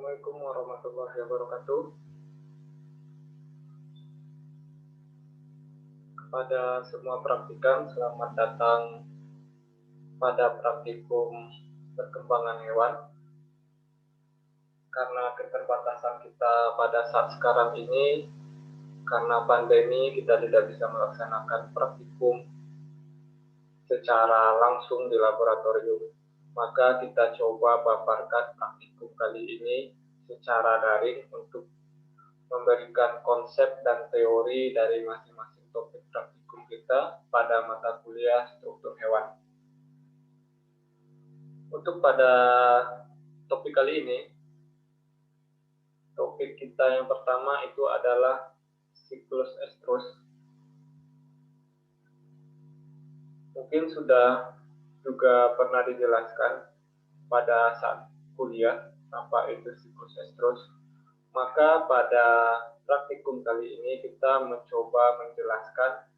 Assalamualaikum warahmatullahi wabarakatuh. Kepada semua praktikan, selamat datang pada praktikum perkembangan hewan. Karena keterbatasan kita pada saat sekarang ini, karena pandemi, kita tidak bisa melaksanakan praktikum secara langsung di laboratorium. Maka kita coba paparkan praktikum kali ini secara daring untuk memberikan konsep dan teori dari masing-masing topik praktikum kita pada mata kuliah struktur hewan. Untuk pada topik kali ini, topik kita yang pertama itu adalah siklus estrus. Mungkin sudah juga pernah dijelaskan pada saat kuliah apa itu siklus estrus. Maka pada praktikum kali ini kita mencoba menjelaskan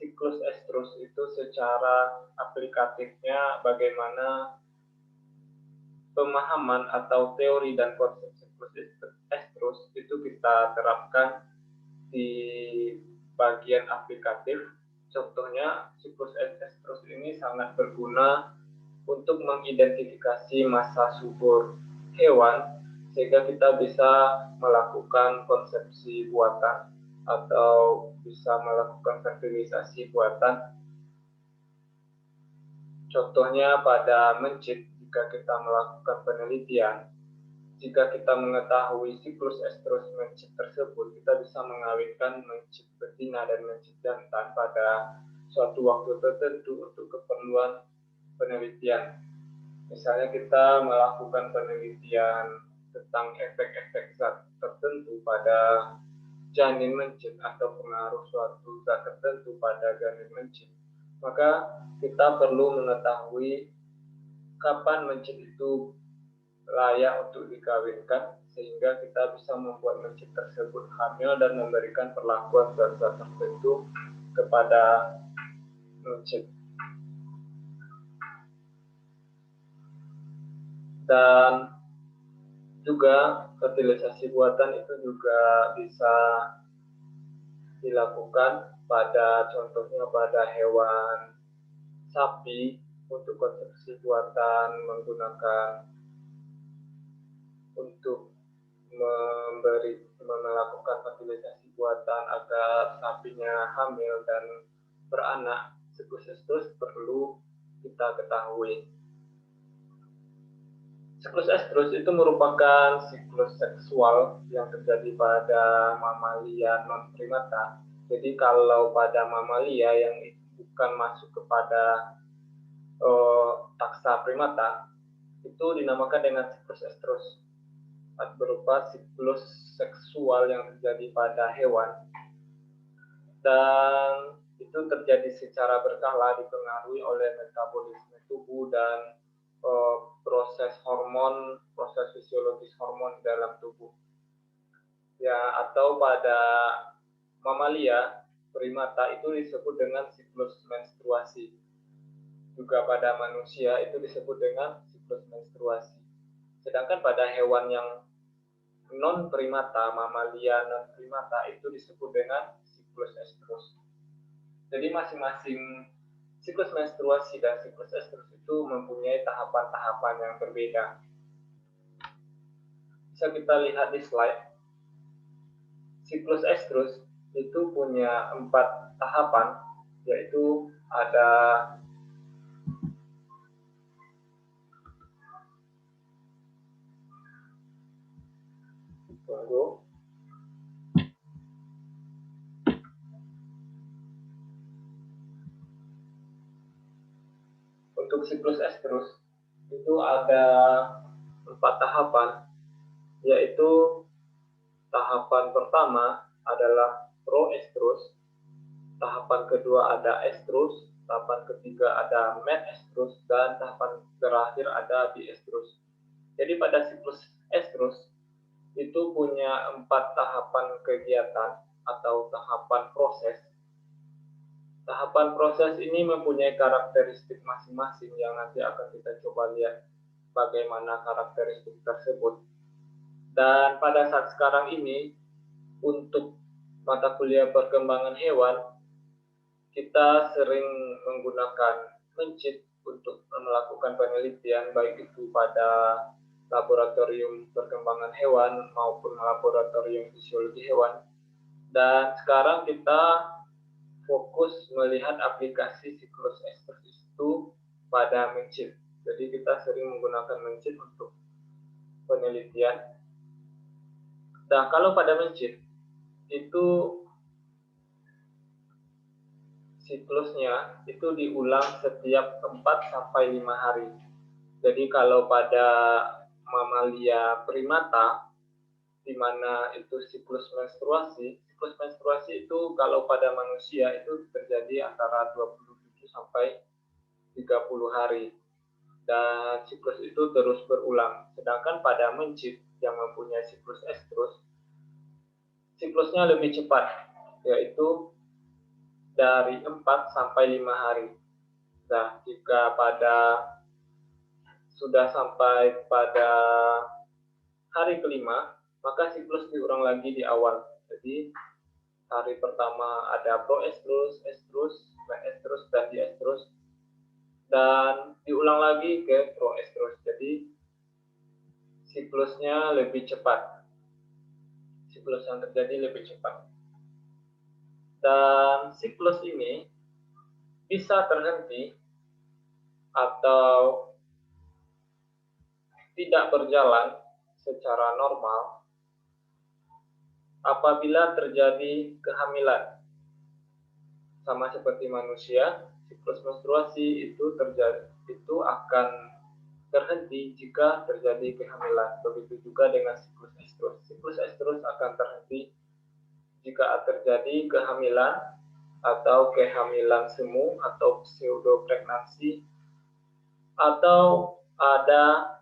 siklus estrus itu secara aplikatifnya, bagaimana pemahaman atau teori dan konsep siklus estrus itu kita terapkan di bagian aplikatif. Contohnya, siklus estrus ini sangat berguna untuk mengidentifikasi masa subur hewan sehingga kita bisa melakukan konsepsi buatan atau bisa melakukan fertilisasi buatan. Contohnya pada mencit, jika kita melakukan penelitian, jika kita mengetahui siklus estrus mencit tersebut, kita bisa mengawinkan mencit betina dan mencit jantan pada suatu waktu tertentu untuk keperluan penelitian. Misalnya kita melakukan penelitian tentang efek-efek zat tertentu pada janin mencit atau pengaruh suatu zat tertentu pada janin mencit, maka kita perlu mengetahui kapan mencit itu layak untuk dikawinkan sehingga kita bisa membuat mencit tersebut hamil dan memberikan perlakuan zat-zat tertentu kepada mencit. Dan juga fertilisasi buatan itu juga bisa dilakukan pada contohnya pada hewan sapi untuk konsumsi buatan menggunakan untuk melakukan fertilisasi buatan agar sapinya hamil dan beranak. Siklus estrus perlu kita ketahui. Siklus estrus itu merupakan siklus seksual yang terjadi pada mamalia non-primata. Jadi kalau pada mamalia yang bukan masuk kepada taksa primata, itu dinamakan dengan siklus estrus, berupa siklus seksual yang terjadi pada hewan, dan itu terjadi secara berkala dipengaruhi oleh metabolisme tubuh dan proses hormon, proses fisiologis hormon di dalam tubuh. Ya, atau pada mamalia primata itu disebut dengan siklus menstruasi. Juga pada manusia itu disebut dengan siklus menstruasi. Sedangkan pada hewan yang non-primata, mamalia non-primata itu disebut dengan siklus estrus. Jadi masing-masing siklus menstruasi dan siklus estrus itu mempunyai tahapan-tahapan yang berbeda. Bisa kita lihat di slide. Siklus estrus itu punya 4 tahapan, yaitu ada untuk siklus estrus itu ada 4 tahapan, yaitu tahapan pertama adalah proestrus, tahapan kedua ada estrus, tahapan ketiga ada metestrus, dan tahapan terakhir ada diestrus. Jadi pada siklus estrus itu punya 4 tahapan kegiatan atau tahapan proses. Tahapan proses ini mempunyai karakteristik masing-masing yang nanti akan kita coba lihat bagaimana karakteristik tersebut. Dan pada saat sekarang ini, untuk mata kuliah perkembangan hewan, kita sering menggunakan mencit untuk melakukan penelitian, baik itu pada laboratorium perkembangan hewan maupun laboratorium fisiologi hewan. Dan sekarang kita fokus melihat aplikasi siklus estrus itu pada mencit. Jadi kita sering menggunakan mencit untuk penelitian. Nah, kalau pada mencit itu siklusnya itu diulang setiap 4-5 hari. Jadi kalau pada mamalia primata, di mana itu siklus menstruasi itu kalau pada manusia itu terjadi antara 27 sampai 30 hari. Dan siklus itu terus berulang. Sedangkan pada mencit yang mempunyai siklus estrus, siklusnya lebih cepat, yaitu dari 4-5 hari. Nah, jika sudah sampai pada hari kelima, maka siklus diulang lagi di awal. Jadi hari pertama ada proestrus, estrus, preestrus, dan diestrus, dan diulang lagi ke proestrus. Jadi siklusnya lebih cepat. Siklus yang terjadi lebih cepat. Dan siklus ini bisa terhenti atau tidak berjalan secara normal apabila terjadi kehamilan. Sama seperti manusia, siklus menstruasi itu akan terhenti jika terjadi kehamilan. Begitu juga dengan siklus estrus. Siklus estrus akan terhenti jika terjadi kehamilan atau kehamilan semu atau pseudopregnancy, atau ada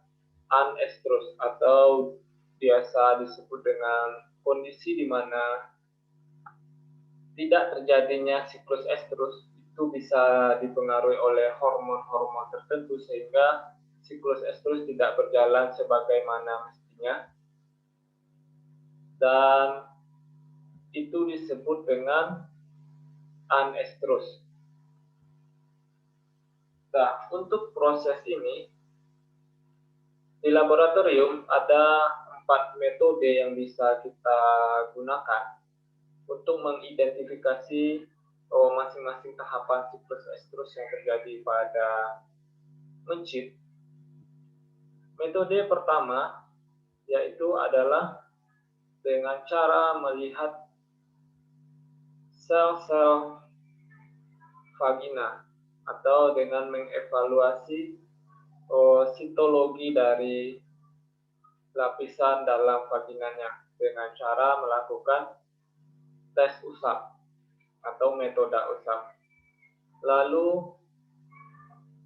anestrus atau biasa disebut dengan kondisi di mana tidak terjadinya siklus estrus. Itu bisa dipengaruhi oleh hormon-hormon tertentu sehingga siklus estrus tidak berjalan sebagaimana mestinya, dan itu disebut dengan anestrus. Nah, untuk proses ini di laboratorium ada 4 metode yang bisa kita gunakan untuk mengidentifikasi masing-masing tahapan siklus estrus yang terjadi pada mencit. Metode pertama yaitu adalah dengan cara melihat sel-sel vagina atau dengan mengevaluasi sitologi dari lapisan dalam vaginanya dengan cara melakukan tes usap atau metode usap. Lalu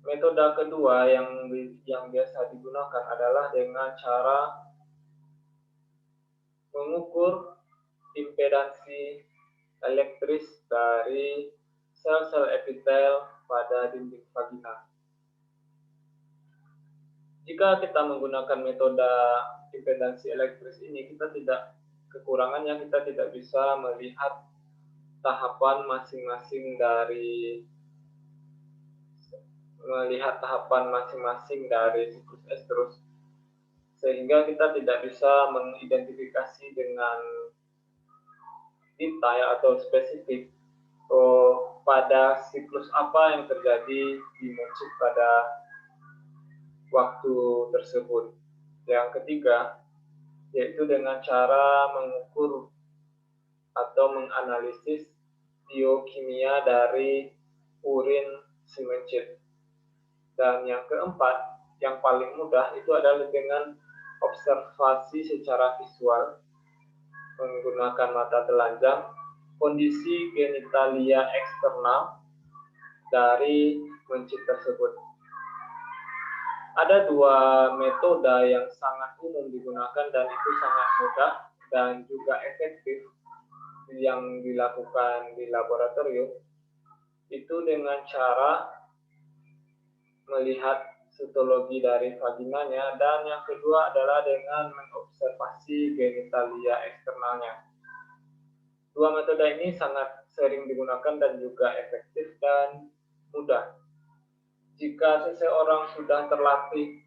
metode kedua yang biasa digunakan adalah dengan cara mengukur impedansi elektris dari sel-sel epitel pada dinding vagina. Jika kita menggunakan metode impedansi elektris ini, kekurangannya kita tidak bisa melihat tahapan masing-masing dari siklus estrus, sehingga kita tidak bisa mengidentifikasi dengan detail atau spesifik pada siklus apa yang terjadi di mencit pada waktu tersebut. Yang ketiga, yaitu dengan cara mengukur atau menganalisis biokimia dari urin si mencit. Dan yang keempat, yang paling mudah itu adalah dengan observasi secara visual menggunakan mata telanjang kondisi genitalia eksternal dari mencit tersebut. Ada 2 metode yang sangat umum digunakan dan itu sangat mudah dan juga efektif yang dilakukan di laboratorium, itu dengan cara melihat sitologi dari vaginanya, dan yang kedua adalah dengan mengobservasi genitalia eksternalnya. Dua metode ini sangat sering digunakan dan juga efektif dan mudah. Jika seseorang sudah terlatih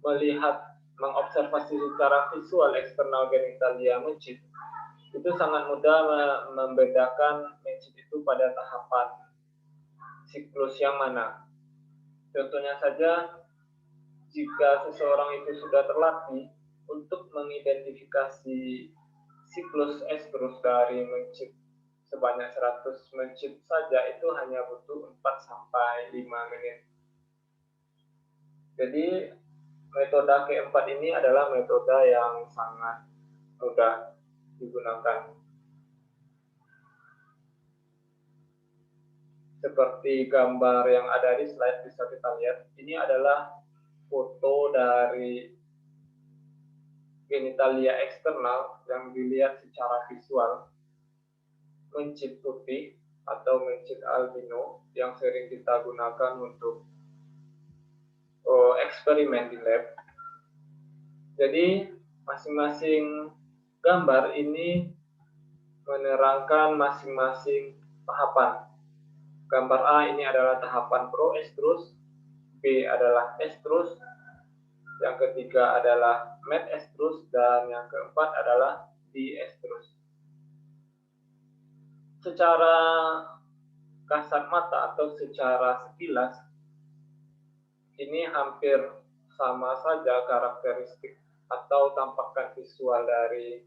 melihat mengobservasi secara visual eksternal genitalia mencit, itu sangat mudah membedakan mencit itu pada tahapan siklus yang mana. Contohnya saja, jika seseorang itu sudah terlatih untuk mengidentifikasi siklus estrus dari mencit sebanyak 100 mencit saja, itu hanya butuh 4-5 menit. Jadi metode keempat ini adalah metode yang sangat mudah digunakan. Seperti gambar yang ada di slide bisa kita lihat, ini adalah foto dari genitalia eksternal yang dilihat secara visual. Mencit putih atau mencit albino yang sering kita gunakan untuk eksperimen di lab. Jadi masing-masing gambar ini menerangkan masing-masing tahapan. Gambar A ini adalah tahapan proestrus, B adalah estrus, yang ketiga adalah metestrus, dan yang keempat adalah diestrus. Secara kasat mata atau secara sekilas, ini hampir sama saja karakteristik atau tampakan visual dari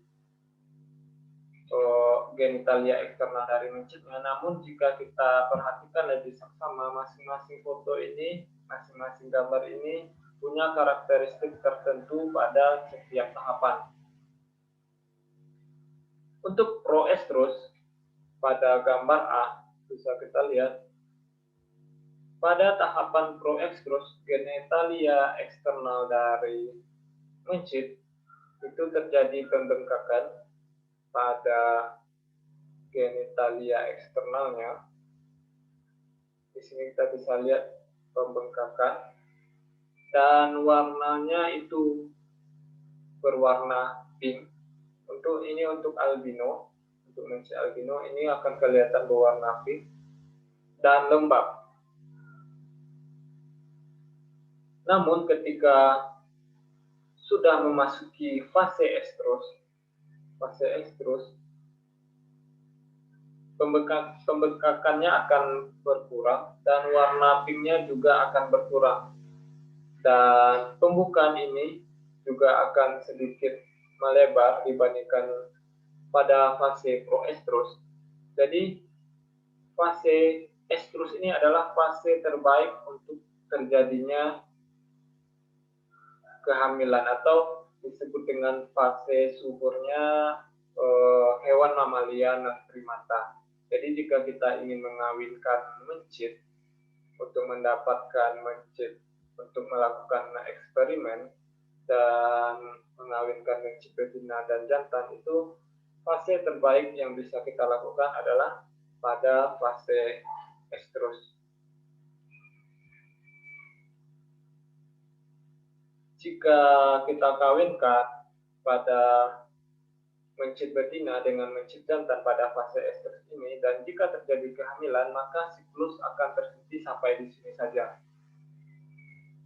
genitalia eksternal dari mencitnya. Namun jika kita perhatikan lebih seksama, masing-masing foto ini, masing-masing gambar ini punya karakteristik tertentu pada setiap tahapan. Untuk proestrus, pada gambar A bisa kita lihat, pada tahapan proestrus, genitalia eksternal dari mencit itu terjadi pembengkakan pada genitalia eksternalnya. Di sini kita bisa lihat pembengkakan, dan warnanya itu berwarna pink. Untuk albino, untuk mencit albino ini akan kelihatan berwarna pink dan lembab. Namun ketika sudah memasuki fase estrus, pembengkakannya akan berkurang dan warna pinknya juga akan berkurang, dan pembukaan ini juga akan sedikit melebar dibandingkan pada fase proestrus. Jadi fase estrus ini adalah fase terbaik untuk terjadinya kehamilan, atau disebut dengan fase suburnya hewan mamalia non primata. Jadi jika kita ingin mengawinkan mencit untuk mendapatkan mencit untuk melakukan eksperimen dan mengawinkan mencit betina dan jantan, itu fase terbaik yang bisa kita lakukan adalah pada fase estrus. Jika kita kawinkan pada mencit betina dengan mencit jantan pada fase estrus ini, dan jika terjadi kehamilan, maka siklus akan terhenti sampai di sini saja.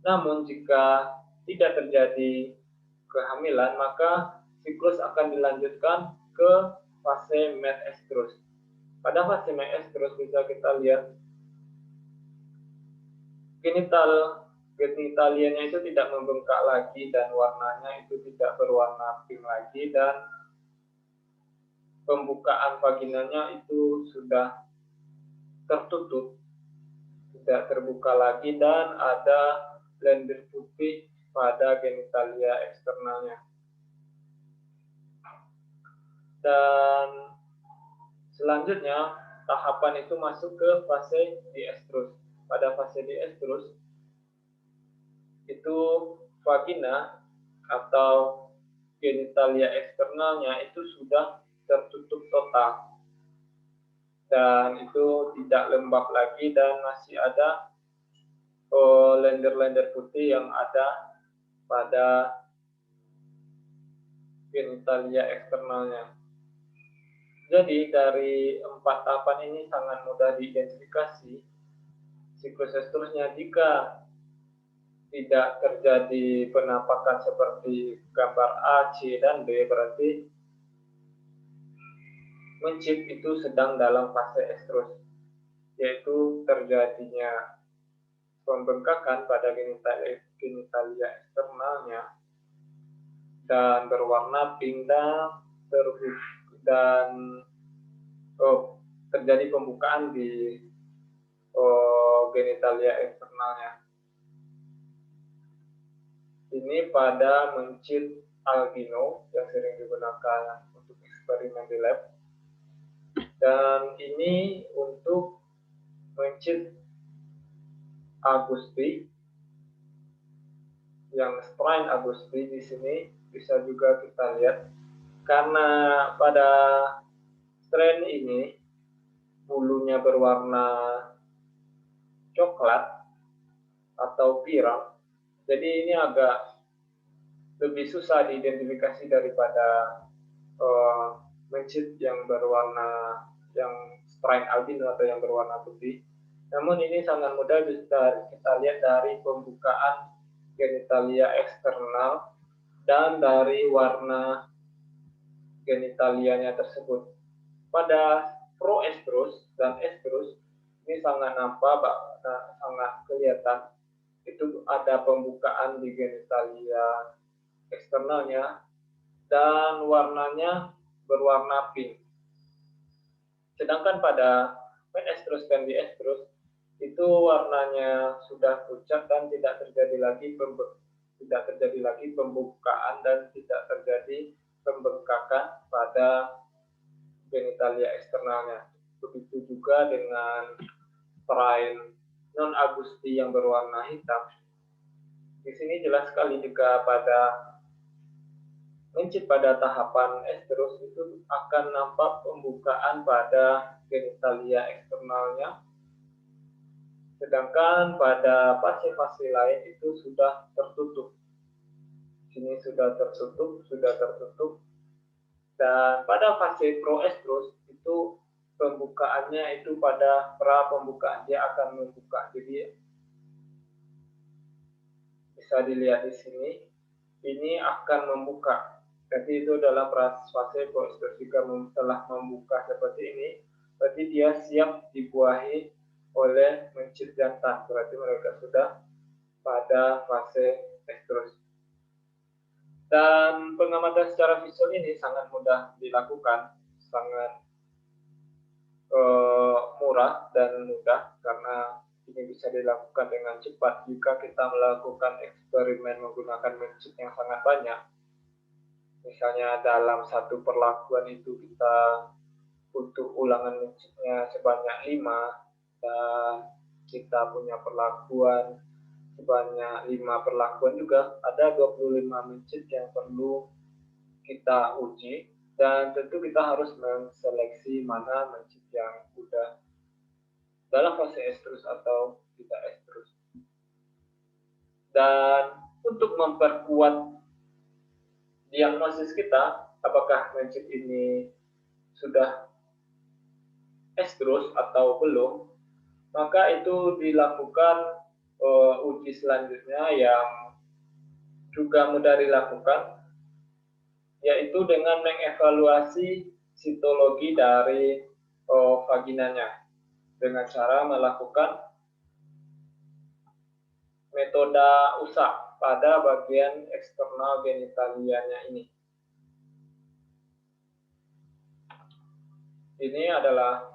Namun jika tidak terjadi kehamilan, maka siklus akan dilanjutkan ke fase metestrus. Pada fase metestrus bisa kita lihat genitalianya itu tidak membengkak lagi, dan warnanya itu tidak berwarna pink lagi, dan pembukaan vaginanya itu sudah tertutup, tidak terbuka lagi, dan ada lendir putih pada genitalia eksternalnya. Dan selanjutnya tahapan itu masuk ke fase diestrus. Pada fase diestrus itu vagina atau genitalia eksternalnya itu sudah tertutup total, dan itu tidak lembab lagi, dan masih ada lendir-lendir putih yang ada pada genitalia eksternalnya. Jadi dari 4 tahapan ini sangat mudah diidentifikasi siklus estrusnya jika tidak terjadi penampakan seperti gambar A, C, dan D, berarti mencit itu sedang dalam fase estrus, yaitu terjadinya pembengkakan pada genitalia eksternalnya dan berwarna pink dan terjadi pembukaan di genitalia eksternalnya. Ini pada mencit albino yang sering digunakan untuk eksperimen di lab, dan ini untuk mencit Agusti, yang strain Agusti di sini bisa juga kita lihat, karena pada strain ini bulunya berwarna coklat atau pirang, jadi ini agak lebih susah diidentifikasi daripada mencit yang berwarna yang strain albino atau yang berwarna putih. Namun ini sangat mudah bisa kita lihat dari pembukaan genitalia eksternal dan dari warna genitalianya tersebut. Pada proestrus dan estrus ini sangat nampak, sangat kelihatan itu ada pembukaan di genitalia eksternalnya dan warnanya berwarna pink. Sedangkan pada menestrus dan diestrus itu warnanya sudah pucat dan tidak terjadi lagi pembukaan dan tidak terjadi pembengkakan pada genitalia eksternalnya. Begitu juga dengan strain non Agusti yang berwarna hitam. Di sini jelas sekali jika pada mencit pada tahapan estrus itu akan nampak pembukaan pada genitalia eksternalnya, sedangkan pada fase-fase lain itu sudah tertutup. Sini sudah tertutup, dan pada fase proestrus itu pembukaannya itu pada pra pembukaan dia akan membuka. Jadi bisa dilihat di sini, ini akan membuka. Jadi itu adalah fase proestrus. Jika telah membuka seperti ini, berarti dia siap dibuahi oleh mencit jantan. Berarti mereka sudah pada fase estrus. Dan pengamatan secara visual ini sangat mudah dilakukan, sangat murah dan mudah karena ini bisa dilakukan dengan cepat jika kita melakukan eksperimen menggunakan mencit yang sangat banyak. Misalnya dalam satu perlakuan itu kita butuh ulangan mencitnya sebanyak 5 dan kita punya perlakuan sebanyak 5 perlakuan juga, ada 25 mencit yang perlu kita uji, dan tentu kita harus menseleksi mana mencit yang sudah dalam fase estrus atau tidak estrus. Dan untuk memperkuat diagnosis kita, apakah mencit ini sudah estrus atau belum, maka itu dilakukan uji selanjutnya yang juga mudah dilakukan, yaitu dengan mengevaluasi sitologi dari vaginanya dengan cara melakukan metode usap pada bagian eksternal genitalianya ini. Ini adalah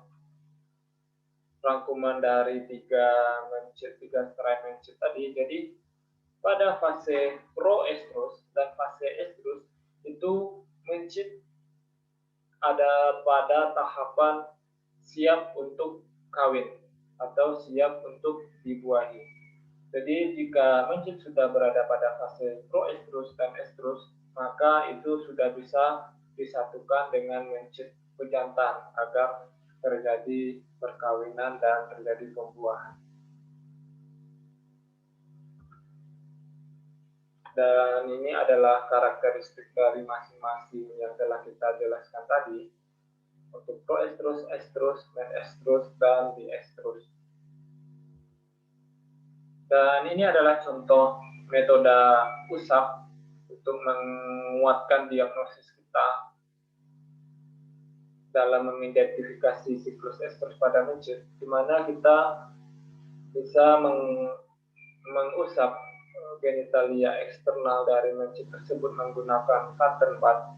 rangkuman dari tiga strain mencit tadi. Jadi pada fase proestrus dan fase estrus itu mencit ada pada tahapan siap untuk kawin atau siap untuk dibuahi. Jadi jika mencit sudah berada pada fase proestrus dan estrus, maka itu sudah bisa disatukan dengan mencit pejantan agar terjadi perkawinan dan terjadi pembuahan. Dan ini adalah karakteristik dari masing-masing yang telah kita jelaskan tadi untuk proestrus, estrus, menestrus, dan diestrus. Dan ini adalah contoh metode usap untuk menguatkan diagnosis kita dalam mengidentifikasi siklus estrus pada mencit, di mana kita bisa mengusap genitalia eksternal dari mencit tersebut menggunakan cotton bud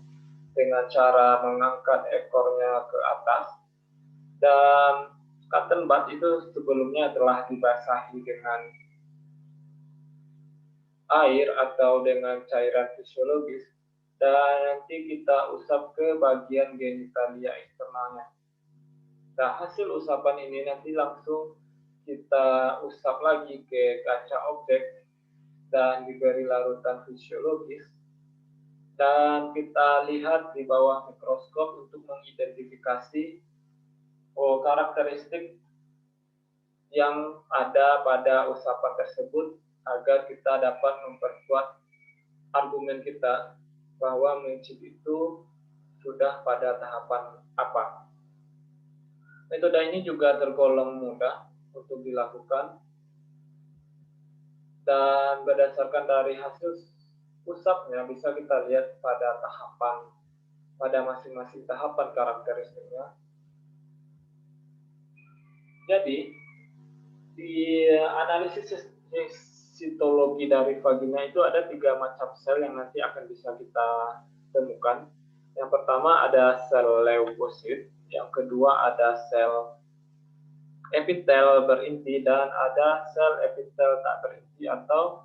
dengan cara mengangkat ekornya ke atas, dan cotton bud itu sebelumnya telah dibasahi dengan air atau dengan cairan fisiologis, dan nanti kita usap ke bagian genitalia eksternalnya. Nah, hasil usapan ini nanti langsung kita usap lagi ke kaca objek dan diberi larutan fisiologis, dan kita lihat di bawah mikroskop untuk mengidentifikasi karakteristik yang ada pada usapan tersebut agar kita dapat memperkuat argumen kita bahwa mencit itu sudah pada tahapan apa. Metode ini juga tergolong mudah untuk dilakukan, dan berdasarkan dari hasil usapnya bisa kita lihat pada masing-masing tahapan karakteristiknya. Jadi di analisis histologi dari vagina itu ada 3 macam sel yang nanti akan bisa kita temukan. Yang pertama ada sel leukosit, yang kedua ada sel epitel berinti, dan ada sel epitel tak berinti atau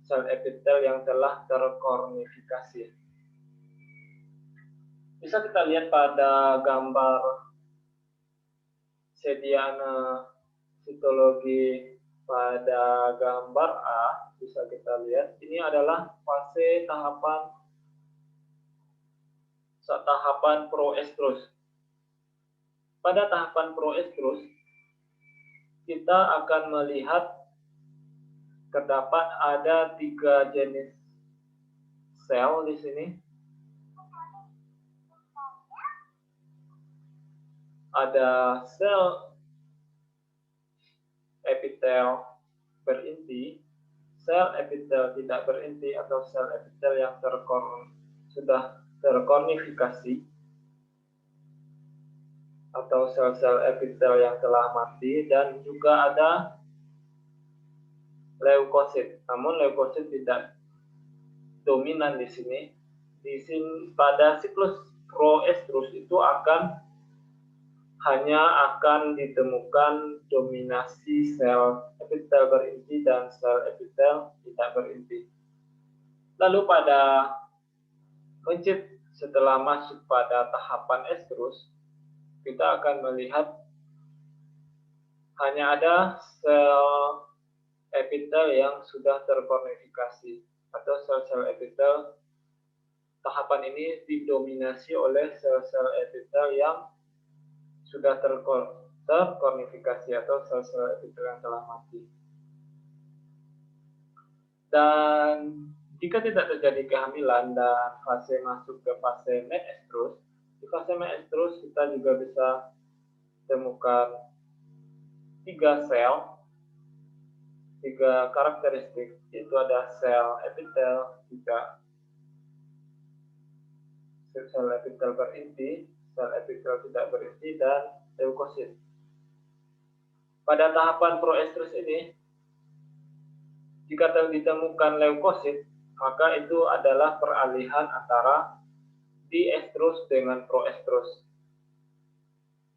sel epitel yang telah terkornifikasi. Bisa kita lihat pada gambar sediana histologi pada gambar A, bisa kita lihat ini adalah fase tahapan proestrus. Pada tahapan proestrus kita akan melihat terdapat ada 3 jenis sel di sini. Ada sel epitel berinti, sel epitel tidak berinti atau sel epitel yang sudah terkornifikasi, atau sel-sel epitel yang telah mati, dan juga ada leukosit. Namun leukosit tidak dominan di sini. Pada siklus proestrus itu hanya akan ditemukan dominasi sel epitel berinti dan sel epitel tidak berinti. Lalu pada mencit setelah masuk pada tahapan estrus, kita akan melihat hanya ada sel epitel yang sudah terkornifikasi, atau sel-sel epitel. Tahapan ini didominasi oleh sel-sel epitel yang sudah terkornifikasi atau sel-sel epitel yang telah mati. Dan jika tidak terjadi kehamilan dan fase masuk ke fase menestrus, di fase menestrus kita juga bisa temukan 3 karakteristik, yaitu ada sel epitel, sel epitel berinti, sel epitel tidak berinti, dan leukosit. Pada tahapan proestrus ini, jika ditemukan leukosit, maka itu adalah peralihan antara diestrus dengan proestrus.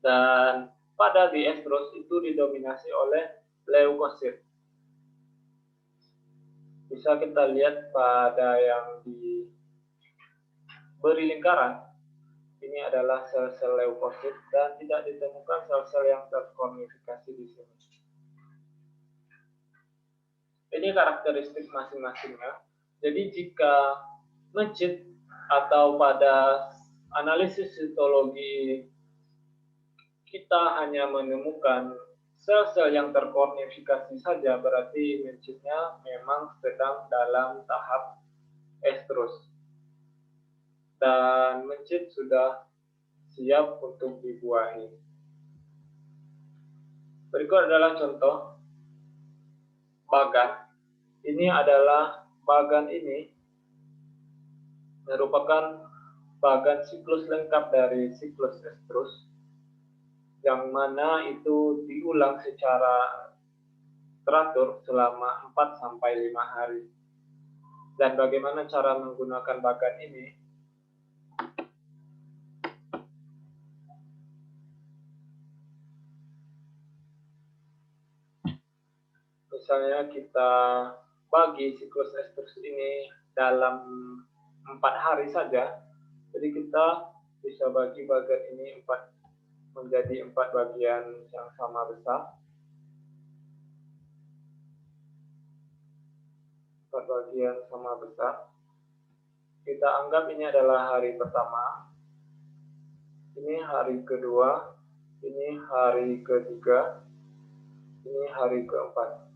Dan pada diestrus itu didominasi oleh leukosit. Bisa kita lihat pada yang diberi lingkaran, ini adalah sel-sel leukosit dan tidak ditemukan sel-sel yang terkornifikasi di sini. Ini karakteristik masing-masingnya. Jadi jika mencit atau pada analisis histologi kita hanya menemukan sel-sel yang terkornifikasi saja, berarti mencitnya memang sedang dalam tahap estrus. Dan mencit sudah siap untuk dibuahi. Berikut adalah contoh bagan. Ini adalah bagan ini merupakan bagan siklus lengkap dari siklus estrus, yang mana itu diulang secara teratur selama 4-5 hari. Dan bagaimana cara menggunakan bagan ini? Misalnya kita bagi siklus estrus ini dalam 4 hari saja, jadi kita bisa bagi bagan ini menjadi 4 bagian yang sama besar. 4 bagian sama besar. Kita anggap ini adalah hari pertama, ini hari kedua, ini hari ketiga, ini hari keempat.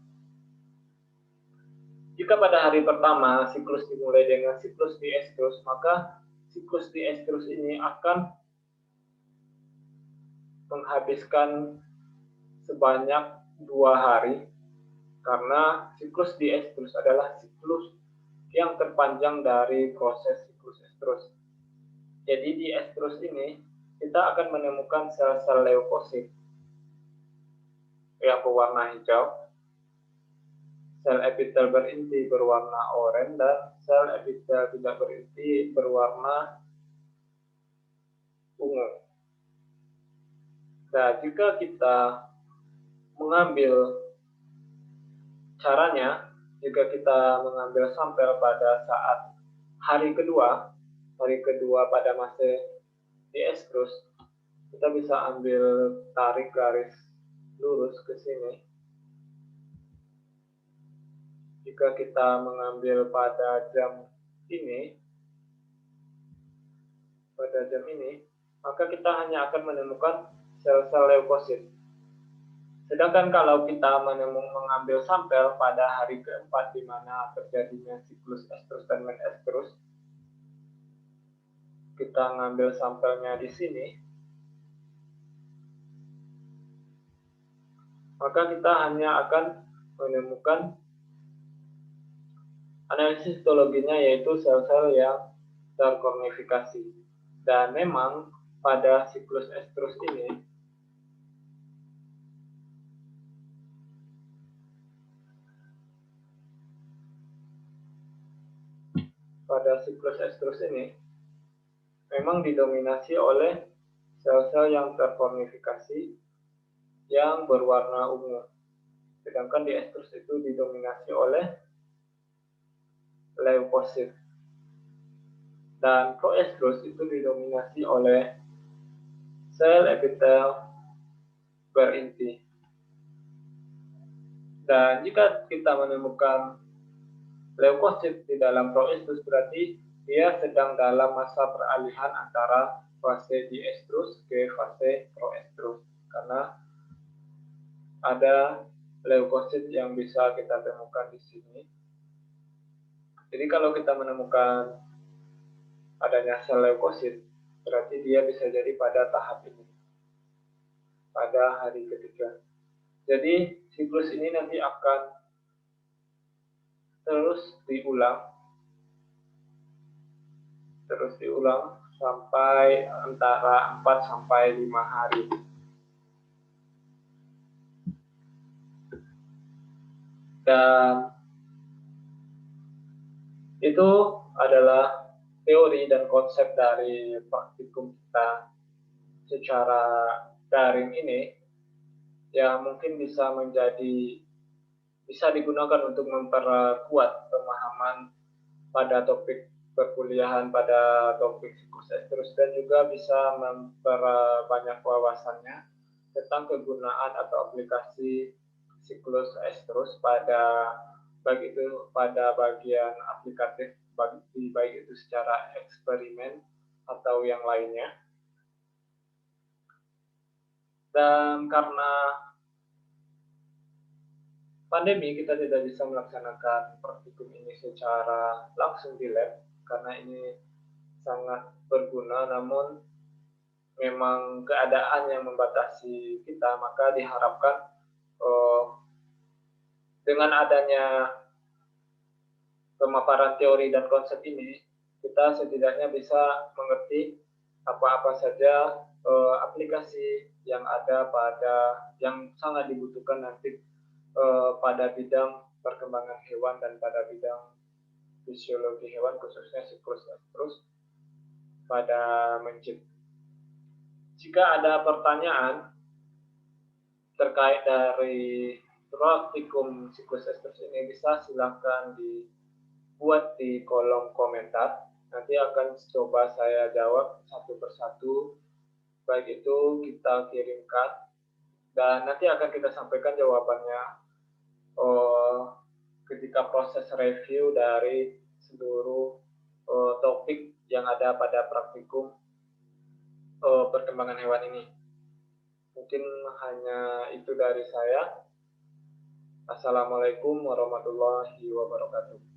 Jika pada hari pertama siklus dimulai dengan siklus diestrus, maka siklus diestrus ini akan menghabiskan sebanyak 2 hari, karena siklus diestrus adalah siklus yang terpanjang dari proses siklus estrus. Jadi di estrus ini kita akan menemukan sel-sel leukosit yang berwarna hijau, sel epitel berinti berwarna oranye, dan sel epitel tidak berinti berwarna ungu. Nah, jika kita mengambil caranya, jika kita mengambil sampel pada saat hari kedua pada masa diestrus, kita bisa ambil tarik garis lurus ke sini. Jika kita mengambil pada jam ini, maka kita hanya akan menemukan sel-sel leukosit. Sedangkan kalau kita mengambil sampel pada hari keempat, di mana terjadinya siklus estrus dan menestrus, kita ngambil sampelnya di sini, maka kita hanya akan menemukan analisis histologinya, yaitu sel-sel yang terkornifikasi. Dan memang pada siklus estrus ini, memang didominasi oleh sel-sel yang terkornifikasi yang berwarna ungu. Sedangkan di estrus itu didominasi oleh leukosit. Dan proestrus itu didominasi oleh sel epitel berinti. Dan jika kita menemukan leukosit di dalam proestrus, berarti dia sedang dalam masa peralihan antara fase diestrus ke fase proestrus, karena ada leukosit yang bisa kita temukan di sini. Jadi kalau kita menemukan adanya sel leukosit, berarti dia bisa jadi pada tahap ini, pada hari ketiga. Jadi siklus ini nanti akan terus diulang sampai antara 4-5 hari. Dan itu adalah teori dan konsep dari praktikum kita secara daring ini, yang mungkin bisa digunakan untuk memperkuat pemahaman pada topik perkuliahan pada topik siklus estrus, dan juga bisa memperbanyak wawasannya tentang kegunaan atau aplikasi siklus estrus pada bagian aplikatif, baik itu secara eksperimen atau yang lainnya. Dan karena pandemi kita tidak bisa melaksanakan praktikum ini secara langsung di lab karena ini sangat berguna, namun memang keadaan yang membatasi kita, maka diharapkan eh, dengan adanya pemaparan teori dan konsep ini, kita setidaknya bisa mengerti apa-apa saja aplikasi yang ada yang sangat dibutuhkan nanti pada bidang perkembangan hewan dan pada bidang fisiologi hewan, khususnya siklus estrus pada mencit. Jika ada pertanyaan terkait dari praktikum siklus estrus ini, bisa silakan dibuat di kolom komentar. Nanti akan coba saya jawab satu persatu, baik itu kita kirimkan dan nanti akan kita sampaikan jawabannya ketika proses review dari seluruh topik yang ada pada praktikum perkembangan hewan ini. Mungkin hanya itu dari saya. Assalamualaikum warahmatullahi wabarakatuh.